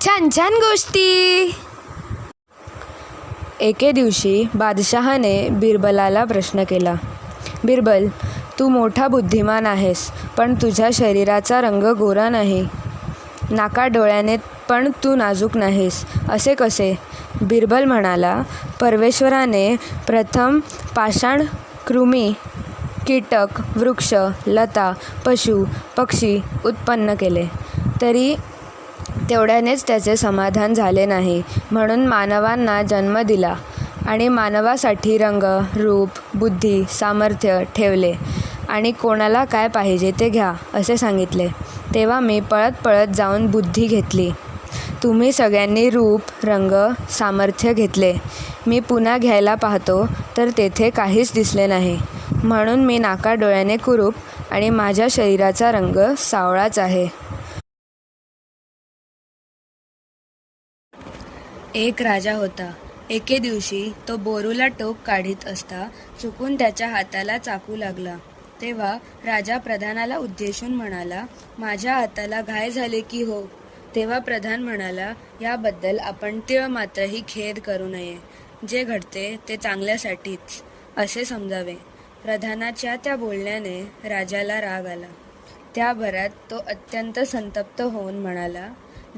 छान छान गोष्टी. एके दिवशी बादशहाने बिरबलाला प्रश्न केला, बिरबल, तू मोठा बुद्धिमान आहेस, पण तुझ्या शरीराचा रंग गोरा नाही. नाकाडोळ्याने पण तू नाजूक नाहीस, असे कसे? बिरबल म्हणाला, परमेश्वराने प्रथम पाषाण, कृमी, कीटक, वृक्ष, लता, पशु, पक्षी उत्पन्न केले, तरी तेवढ्यानेच त्याचे समाधान झाले नाही, म्हणून मानवांना जन्म दिला आणि मानवासाठी रंग, रूप, बुद्धी, सामर्थ्य ठेवले आणि कोणाला काय पाहिजे ते घ्या असे सांगितले. तेव्हा मी पळत पळत जाऊन बुद्धी घेतली. तुम्ही सगळ्यांनी रूप, रंग, सामर्थ्य घेतले. मी पुन्हा घ्यायला पाहतो तर तेथे काहीच दिसले नाही, म्हणून मी नाकाडोळ्याने कुरूप आणि माझ्या शरीराचा रंग सावळाच आहे. एक राजा होता. एके दिवशी तो बोरूला टोक काढीत असता चुकून त्याच्या हाताला चाकू लागला. तेव्हा राजा प्रधानाला उद्देशून म्हणाला, माझ्या हाताला घाय झाले की हो. तेव्हा प्रधान म्हणाला, याबद्दल आपण तीळ मात्रही खेद करू नये. जे घडते ते चांगल्यासाठीच असे समजावे. प्रधानाच्या त्या बोलण्याने राजाला राग आला. त्या भरात तो अत्यंत संतप्त होऊन म्हणाला,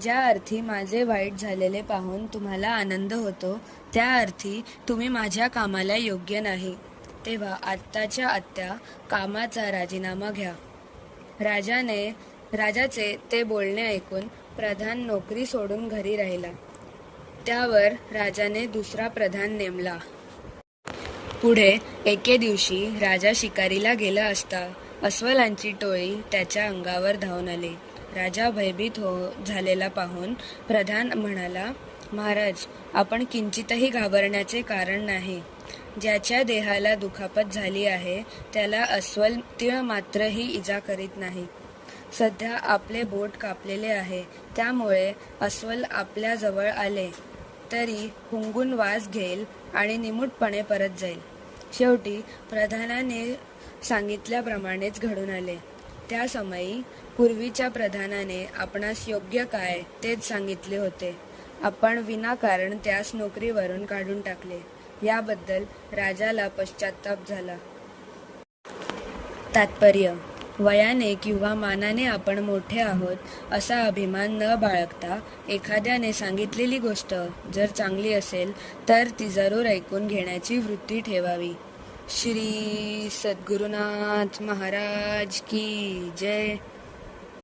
ज्या अर्थी माझे वाईट झालेले पाहून तुम्हाला आनंद होतो, त्या अर्थी तुम्ही माझ्या कामाला योग्य नाही. तेव्हा आत्ताच्या आत्ता कामाचा राजीनामा घ्या. राजाचे ते बोलणे ऐकून प्रधान नोकरी सोडून घरी राहिला. त्यावर राजाने दुसरा प्रधान नेमला. पुढे एके दिवशी राजा शिकारीला गेला असता अस्वलांची टोळी त्याच्या अंगावर धावून आली. राजा भयभीत झालेला पाहून प्रधान म्हणाला, महाराज, आपण किंचितही घाबरण्याचे कारण नाही. ज्याच्या देहाला दुखापत झाली आहे त्याला अस्वल तीळ मात्रही इजा करीत नाही. सध्या आपले बोट कापलेले आहे, त्यामुळे अस्वल आपल्या जवळ आले तरी हुंगून वास घेईल आणि निमूटपणे परत जाईल. शेवटी प्रधानाने सांगितल्याप्रमाणेच घडून आले. त्या समयी पूर्वीच्या प्रधानाने आपणास योग्य काय तेच सांगितले होते. आपण विनाकारण त्यास नोकरीवरून काढून टाकले. याबद्दल राजाला पश्चात्ताप झाला. तात्पर्य: वयाने किंवा मानाने आपण मोठे आहोत असा अभिमान न बाळगता एखाद्याने सांगितलेली गोष्ट जर चांगली असेल तर ती जरूर ऐकून घेण्याची वृत्ती ठेवावी. श्री सद्गुरुनाथ महाराज की जय.